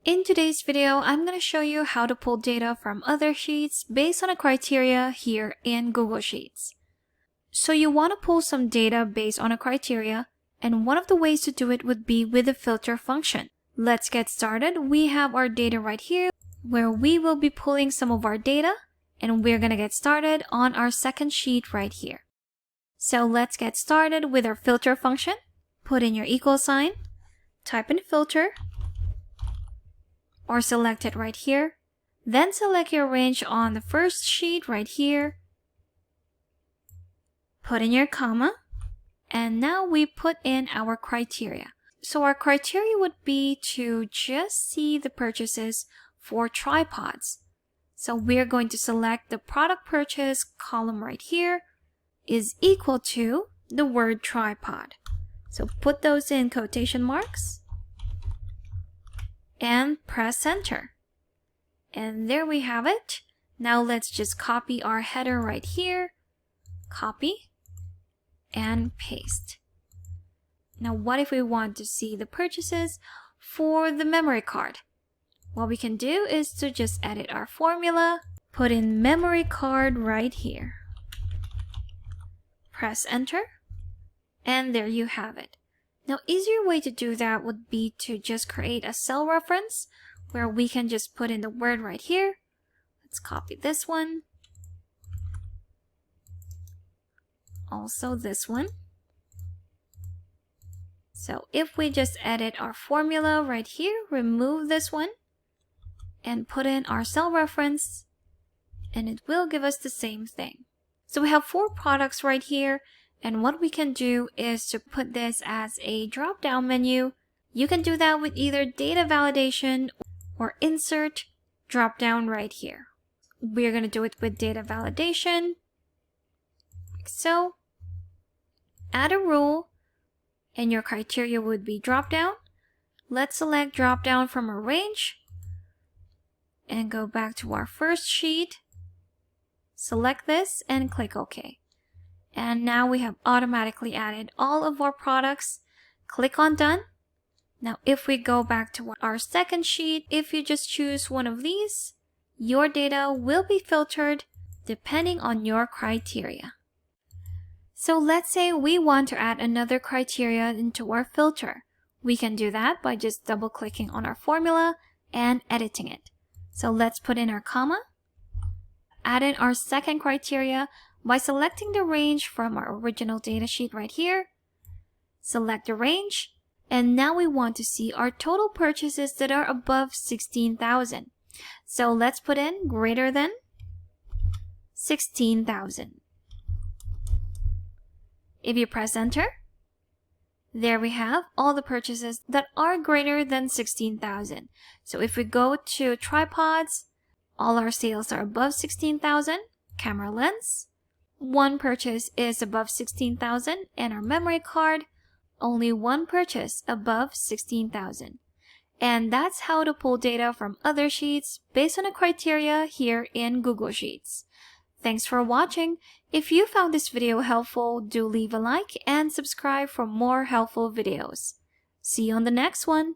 In today's video, I'm going to show you how to pull data from other sheets based on a criteria here in Google Sheets. So you want to pull some data based on a criteria, and one of the ways to do it would be with the filter function. Let's get started. We have our data right here where we will be pulling some of our data, and we're going to get started on our second sheet right here. So let's get started with our filter function. Put in your equal sign, type in filter, or select it right here. Then select your range on the first sheet right here. Put in your comma, and now we put in our criteria. So our criteria would be to just see the purchases for tripods. So we're going to select the product purchase column right here is equal to the word tripod. So put those in quotation marks and press enter. And there we have it. Now let's just copy our header right here. Copy and paste. Now what if we want to see the purchases for the memory card? What we can do is to just edit our formula, put in memory card right here. Press enter, and there you have it. Now, easier way to do that would be to just create a cell reference where we can just put in the word right here. Let's copy this one. Also this one. So if we just edit our formula right here, remove this one, and put in our cell reference, and it will give us the same thing. So we have 4 products right here, and what we can do is to put this as a drop-down menu. You can do that with either data validation or insert drop-down right here. We're going to do it with data validation. Like so. Add a rule, and your criteria would be drop-down. Let's select drop-down from a range and go back to our first sheet. Select this and click OK. And now we have automatically added all of our products. Click on Done. Now if we go back to our second sheet, if you just choose one of these, your data will be filtered depending on your criteria. So let's say we want to add another criteria into our filter. We can do that by just double-clicking on our formula and editing it. So let's put in our comma. Add in our second criteria by selecting the range from our original data sheet right here. Select the range, and now we want to see our total purchases that are above 16,000. So let's put in greater than 16,000. If you press enter, there we have all the purchases that are greater than 16,000. So if we go to tripods, all our sales are above 16,000. Camera lens, one purchase is above 16,000, and our memory card, only one purchase above 16,000. And that's how to pull data from other sheets based on a criteria here in Google Sheets. Thanks for watching. If you found this video helpful, do leave a like and subscribe for more helpful videos. See you on the next one.